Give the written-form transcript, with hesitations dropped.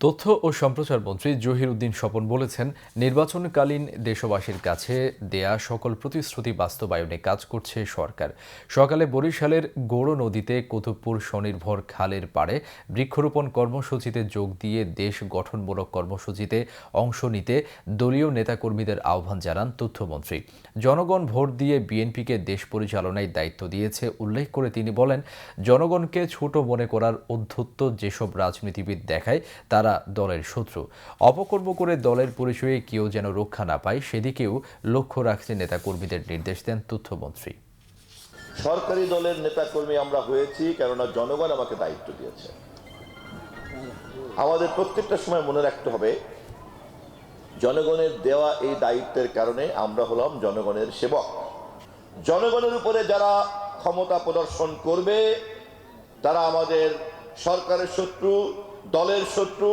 তথ্য ও সম্প্রচার মন্ত্রী জহির উদ্দিন স্বপন বলেছেন, নির্বাচনকালীন দেশবাসীর কাছে দেয়া সকল প্রতিশ্রুতি বাস্তবায়নে কাজ করছে সরকার। সকালে বরিশালের গৌড় নদীতে কুতুবপুর স্বনির্ভর খালের পাড়ে বৃক্ষরোপণ কর্মসূচিতে যোগ দিয়ে দেশ গঠনমূলক কর্মসূচিতে অংশ নিতে দলীয় নেতাকর্মীদের আহ্বান জানান তথ্যমন্ত্রী। জনগণ ভোট দিয়ে বিএনপিকে দেশ পরিচালনায় দায়িত্ব দিয়েছে উল্লেখ করে তিনি বলেন, জনগণকে ছোট মনে করার অধ্যত্ত যেসব রাজনীতিবিদ দেখায় তারা দলের শত্রু। অপকর্ম করে দলের পরিচয়ে কেউ যেন রক্ষা না পায় সেদিকেও লক্ষ্য রাখতে নেতাকর্মীদের নির্দেশ দেন তথ্যমন্ত্রী। সরকারি দলের নেতাকর্মী আমরা হয়েছি কেননা জনগণ আমাকে দায়িত্ব দিয়েছে। আমাদের প্রত্যেকটা সময় মনে রাখতে হবে, জনগণের দেওয়া এই দায়িত্বের কারণে আমরা হলাম জনগণের সেবক। জনগণের উপরে যারা ক্ষমতা প্রদর্শন করবে তারা আমাদের সরকারের শত্রু, দলের শত্রু।